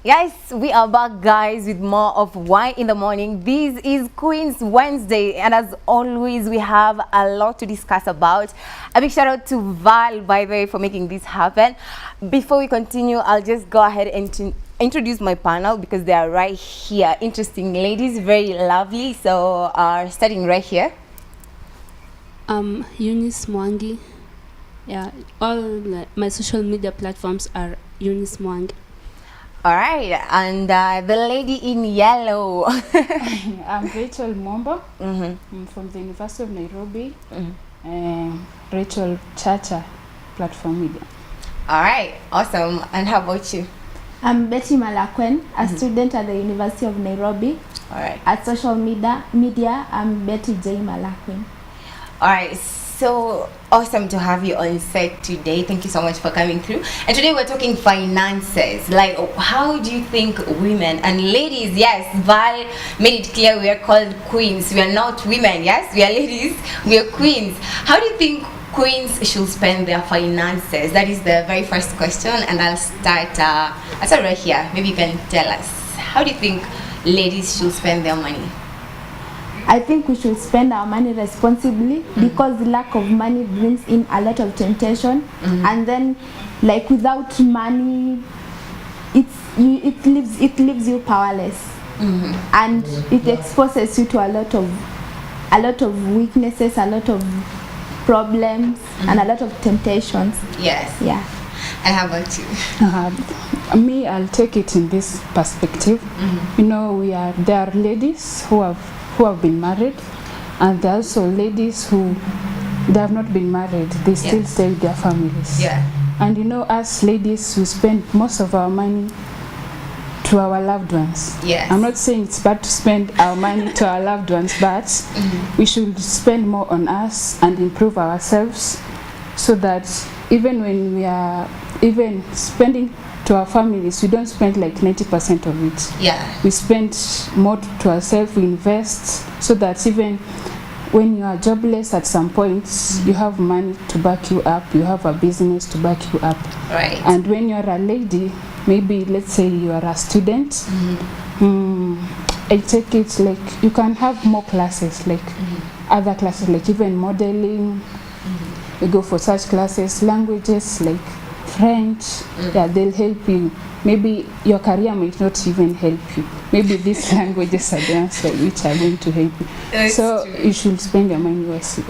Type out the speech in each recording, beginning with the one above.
Yes, we are back, guys, with more of Y in the Morning. This is Queen's Wednesday, and as always, we have a lot to discuss about. A big shout out to Val, by the way, for making this happen. Before we continue, I'll just go ahead and introduce my panel because they are right here. Interesting ladies, very lovely. So, starting right here. Eunice Mwangi. Yeah, all my social media platforms are Eunice Mwangi. All right, and the lady in yellow. I'm Rachel Mombo. I'm from the University of Nairobi. Rachel Chacha, Platform Media. All right, awesome. And how about you? I'm Betty Malakwen, a student at the University of Nairobi. All right. At social media, I'm Betty J. Malakwen. All right, so awesome to have you on set today. Thank you so much for coming through. And today we're talking finances. Like, how do you think women and ladies, yes, Val made it clear we are called queens. We are not women, yes, we are ladies, we are queens. How do you think queens should spend their finances? That is the very first question, and I'll start right here. Maybe you can tell us. How do you think ladies should spend their money? I think we should spend our money responsibly because the lack of money brings in a lot of temptation, and then, like, without money, it leaves you powerless, and it exposes you to a lot of weaknesses, a lot of problems, and a lot of temptations. Yes. Yeah. And how about you? Me, I'll take it in this perspective. You know, there are ladies who have been married, and there are also ladies who they have not been married. They still stay with their families. Yeah. And you know, us ladies, we spend most of our money to our loved ones. Yes. I'm not saying it's bad to spend our money to our loved ones, but we should spend more on us and improve ourselves, so that even when we are spending to our families, we don't spend like 90% of it. Yeah. We spend more to ourselves, we invest, so that even when you are jobless at some points, you have money to back you up, you have a business to back you up. Right. And when you're a lady, maybe let's say you are a student, I take it like you can have more classes, like other classes, like even modeling. You go for such classes, languages like French, they'll help you. Maybe your career might not even help you. Maybe these languages are the ones which are going to help you. That's so true. You should spend your money wisely.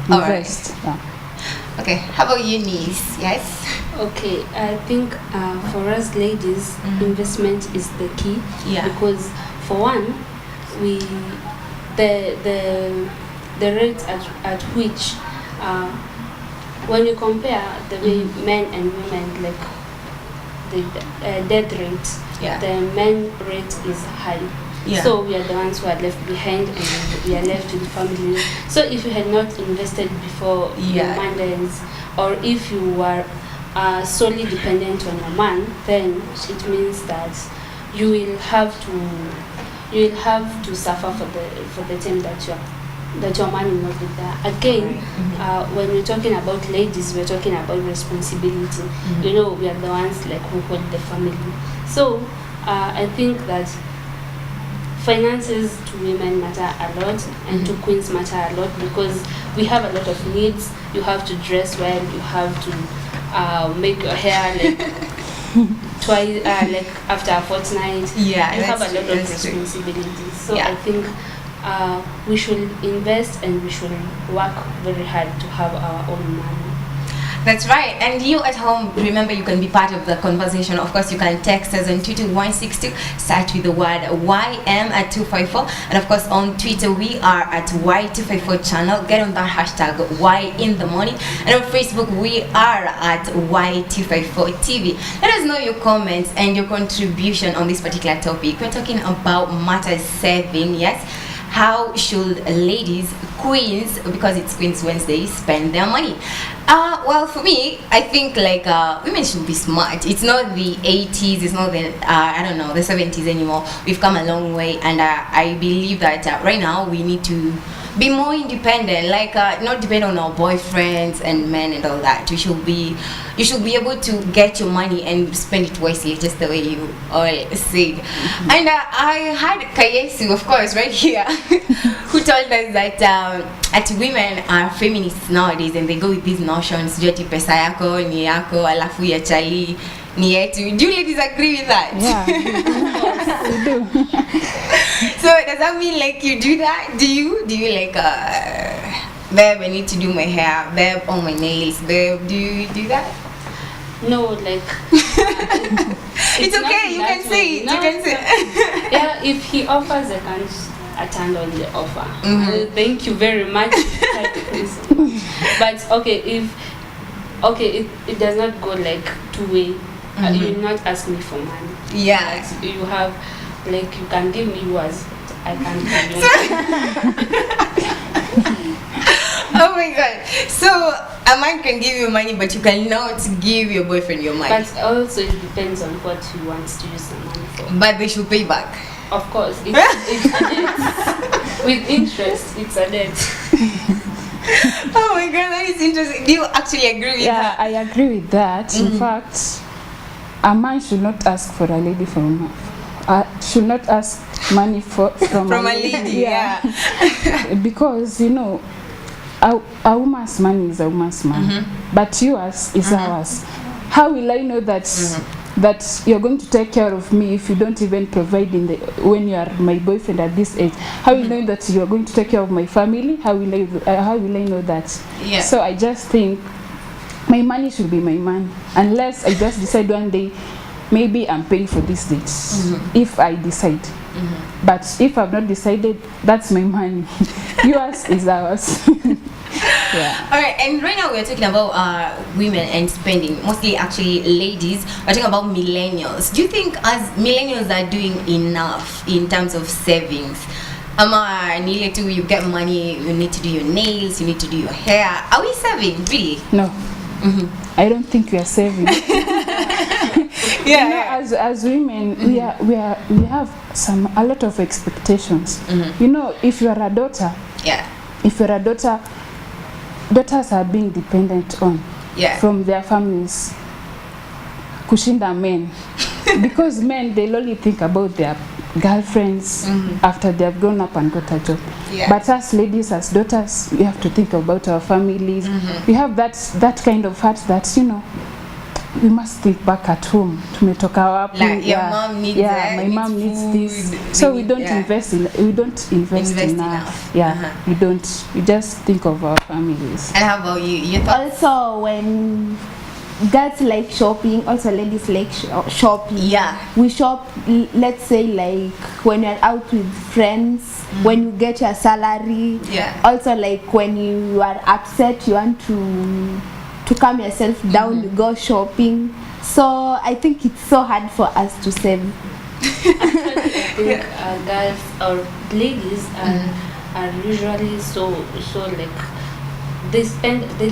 All Invest. right. Yeah. Okay, how about you, niece? Yes? Okay, I think for us ladies, investment is the key. Yeah. Because for one, the rate at which when you compare the way men and women, like the death rate, the men rate is high. Yeah. So we are the ones who are left behind, and we are left with the family. So if you had not invested before your man dies, or if you were solely dependent on your man, then it means that you will have to suffer for the time that your man will not be there. Again, when we're talking about ladies, we're talking about responsibility. You know, we are the ones like who hold the family. So I think that finances to women matter a lot, and to queens matter a lot, because we have a lot of needs. You have to dress well, you have to make your hair like twice, like after a fortnight. Yeah, you have a lot of responsibilities. So I think we should invest, and we should work very hard to have our own money. That's right. And you at home, remember, you can be part of the conversation. Of course, you can text us on 22162, start with the word YM at 254. And of course, on Twitter, we are at Y254 channel. Get on that hashtag YintheMorning. And on Facebook, we are at Y254 TV. Let us know your comments and your contribution on this particular topic. We're talking about matters 7, yes? How should ladies, queens, because it's Queen's Wednesday, spend their money? Well, for me, I think like women should be smart. It's not the 80s, it's not the the 70s anymore. We've come a long way, and I believe that right now we need to be more independent, like not depend on our boyfriends and men and all that. You should be able to get your money and spend it wisely, just the way you all said. And I had Kayesu, of course, right here, who told us that women are feminists nowadays, and they go with these notions, joti pesa yako ni yako, alafu ya chali ni yetu. Do you ladies agree with that? Yeah, we do. So does that mean like you do that? Do you like babe, I need to do my hair, babe, all my nails, babe? Do you do that? No, like it's okay, you can say it. No, you can say it. Yeah, if he offers, I can't attend on the offer. Thank you very much. But okay, it does not go like two-way. You will not ask me for money. Yeah. But you have, like, you can give me yours. I can't give you. Oh my god. So a man can give you money, but you cannot give your boyfriend your money. But also it depends on what he wants to use the money for. But they should pay back. Of course, it's a debt. With interest, it's a debt. Oh my god, that is interesting. Do you actually agree with that? Yeah, I agree with that. In fact, a man should not ask for a lady from should not ask money from a lady. Yeah. Because a woman's money is a woman's money, but yours is ours. How will I know that that you're going to take care of me if you don't even provide when you are my boyfriend at this age? How will I know that you are going to take care of my family? How will I know that? Yeah. So I just think my money should be my money, unless I just decide one day, maybe I'm paying for this date, if I decide. But if I've not decided, that's my money. Yours is ours. Yeah. All right, and right now we're talking about women and spending, mostly actually ladies. We're talking about millennials. Do you think as millennials are doing enough in terms of savings? You get money, you need to do your nails, you need to do your hair. Are we saving, really? No. I don't think we are saving. Yeah. As women, we have a lot of expectations. If you are a daughter, if you're a daughter, daughters are being dependent on from their families. Kushinda men, because men, they'll only think about their girlfriends after they have grown up and got a job. But as ladies, as daughters, we have to think about our families. We have that kind of heart that we must think back at home. Tumetoka wapi? Like your mom needs my mom needs this. So we don't invest enough. Yeah, we don't. We just think of our families. And how about you? Also, when girls like shopping, also ladies like shopping. Yeah. We shop, let's say, like when you're out with friends, when you get your salary. Yeah. Also, like when you are upset, you want to calm yourself down, you go shopping. So I think it's so hard for us to save. I think girls or ladies are usually so like they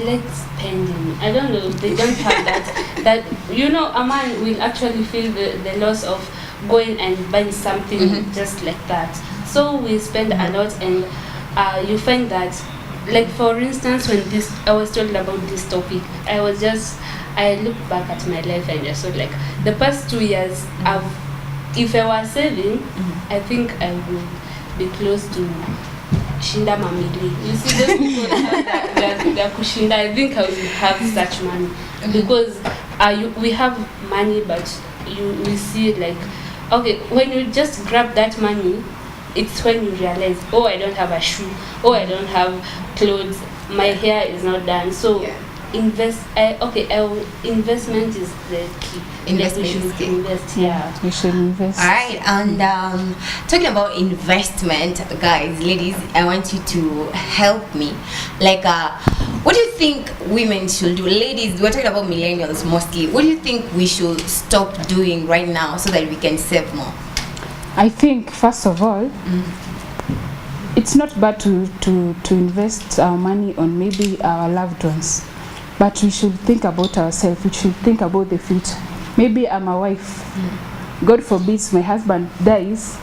like spending. I don't know, they don't have that a man will actually feel the loss of going and buying something just like that. So we spend a lot, and you find that, like, for instance, when I was told about this topic, I look back at my life and just thought, like, the past 2 years, if I was saving, I think I would be close to Shinda Mamili. You see, those people that have Kushinda, I think I will have such money. Because we have money, but we see, like, okay, when you just grab that money, it's when you realize, oh, I don't have a shoe, oh, I don't have clothes, my hair is not done. So investment is the key. Investment is key. Invest, we should invest. All right, and talking about investment, guys, ladies, I want you to help me. Like, what do you think women should do? Ladies, we're talking about millennials mostly. What do you think we should stop doing right now so that we can save more? I think, first of all, it's not bad to invest our money on maybe our loved ones, but we should think about ourselves. We should think about the future. Maybe I'm a wife. God forbids my husband dies,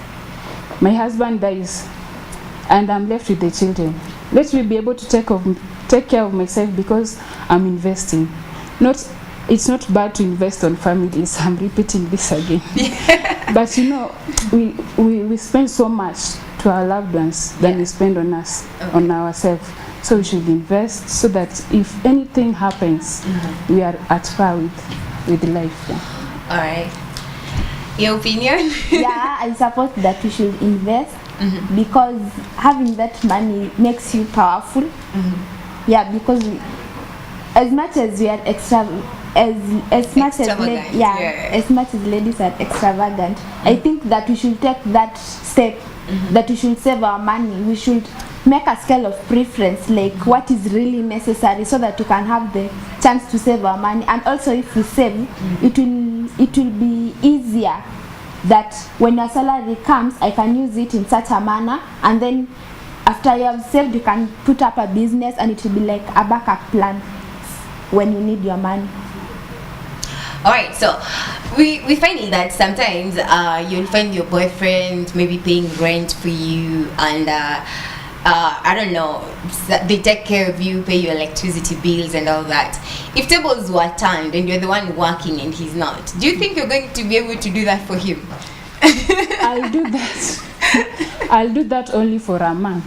and I'm left with the children. let me be able to take care of myself because I'm investing. It's not bad to invest on families. I'm repeating this again. But you know, we spend so much to our loved ones than we spend on us, on ourselves. So we should invest so that if anything happens, we are at par with life. Yeah. All right. Your opinion? Yeah, I support that we should invest because having that money makes you powerful. Yeah, because as much as we are as much as ladies are extravagant, I think that we should take that step, that we should save our money. We should make a scale of preference, like what is really necessary, so that we can have the chance to save our money. And also, if we save, it will be easier that when your salary comes, I can use it in such a manner, and then after you have saved, you can put up a business, and it will be like a backup plan when you need your money. All right, so we find that sometimes you'll find your boyfriend maybe paying rent for you, and I don't know, they take care of you, pay your electricity bills and all that. If tables were turned and you're the one working and he's not, do you think you're going to be able to do that for him? I'll do that. I'll do that only for a man.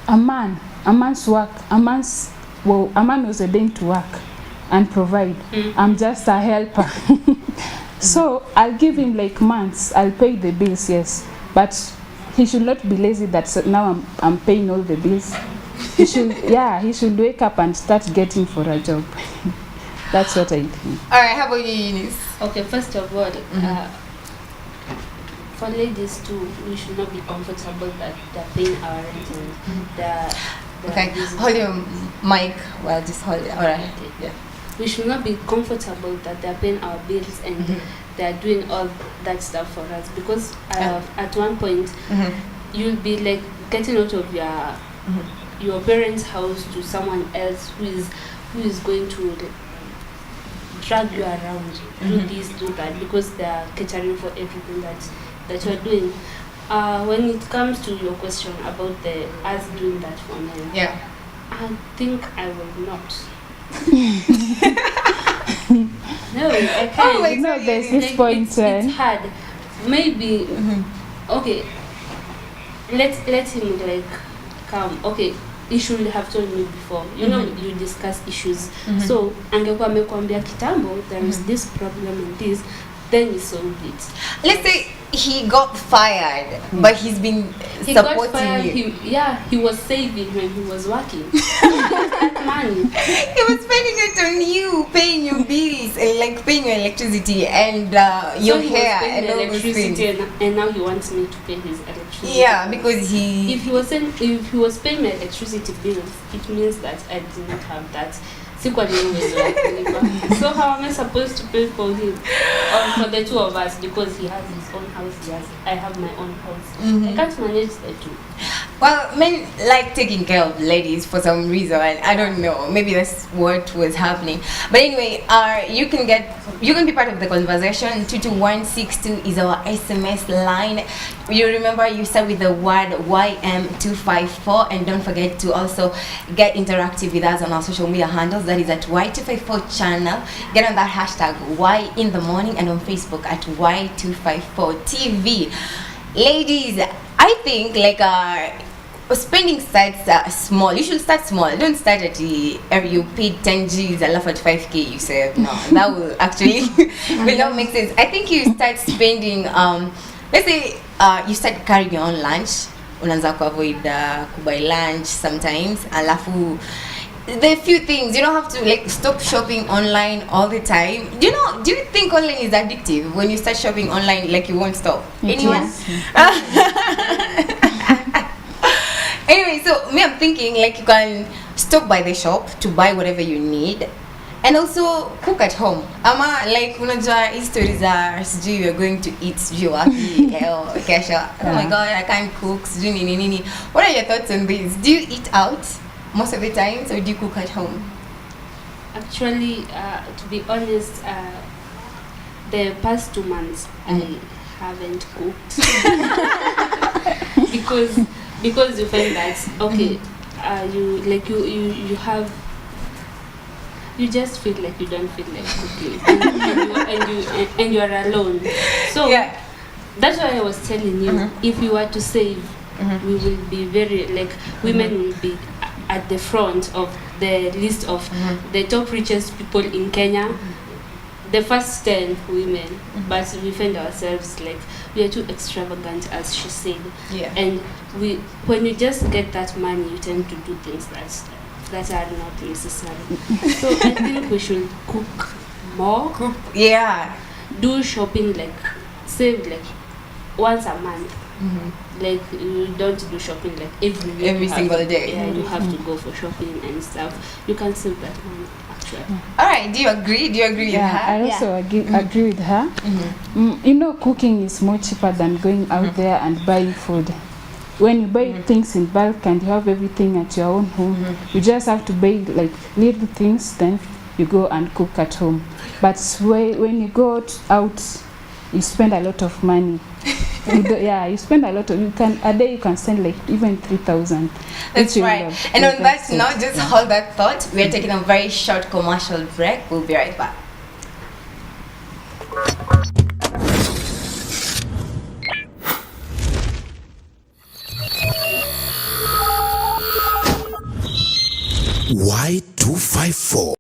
A man's work. A man was ordained to work and provide. I'm just a helper. So I'll give him like months. I'll pay the bills, yes, but he should not be lazy that now I'm paying all the bills. He should wake up and start getting for a job. That's what I think. All right, how about you, Eunice? Okay, first of all, for ladies too, we should not be comfortable that they're paying our rent and they're okay, hold your mic. Well, just hold it. All right. Yeah. We should not be comfortable that they're paying our bills and they're doing all that stuff for us, because at one point you'll be like getting out of your parents' house to someone else who is going to drag you around, do this, do that, because they are catering for everything that you're doing. When it comes to your question about us doing that for men, I think I will not. No, I can't. Oh, like, no, there's this point. It's hard. Maybe okay. Let him like come. Okay, he should have told me before. You know, you discuss issues. So angekuwa amekwambia kitambo, there is this problem and this, then you solve it. Let's say he got fired, but he's been supporting you. He was saving when he was working. That money. He was spending it on you, paying your bills, and like paying your electricity and your hair and all those things. And now he wants me to pay his electricity. Yeah, because if he was paying my electricity bills, it means that I did not have that. So how am I supposed to pay for him or for the two of us, because he has his own house, I have my own house. I can't manage the two. Well, men like taking care of ladies for some reason. I don't know. Maybe that's what was happening. But anyway, you can be part of the conversation. 22162 is our SMS line. You remember, you start with the word YM254, and don't forget to also get interactive with us on our social media handles. That is at Y254 channel. Get on that hashtag YintheMorning, and on Facebook at Y254 TV. Ladies, I think like spending starts small. You should start small. Don't start at you paid 10 G's, I laugh at 5K you save. No, that will actually will not make sense. I think you start spending let's say you start carrying your own lunch. Unaanza kuavoid kubuy lunch sometimes. Alafu there are few things. You don't have to like stop shopping online all the time. Do you think online is addictive? When you start shopping online, like you won't stop? Anyone? Anyway, so me, I'm thinking like you can stop by the shop to buy whatever you need, and also cook at home. Ama like unajua histories are sijui you're going to eat sijui wapi leo kesho. Oh my god, I can't cook sijui nini. What are your thoughts on this? Do you eat out most of the times, or do you cook at home? Actually, to be honest, the past 2 months I haven't cooked because because you find that okay, you like you just feel like you don't feel like cooking, and you are alone. So that's why I was telling you, if you were to save, we will be very like women will be at the front of the list of the top richest people in Kenya. The first 10 women, but we find ourselves like we are too extravagant, as she said. And when you just get that money, you tend to do things that are not necessary. So I think we should cook more. Do shopping, like save like once a month. Like you don't do shopping like every single day. Yeah, you have to go for shopping and stuff. You can save that money actually. All right, do you agree with her? I also agree with her. You know, cooking is more cheaper than going out there and buying food. When you buy things in bulk and you have everything at your own home, you just have to buy like little things, then you go and cook at home. But when you go out, you spend a lot of money. You spend a lot of. A day you can spend like even 3,000. That's right. And on that note, just hold that thought. We are taking a very short commercial break. We'll be right back. Y254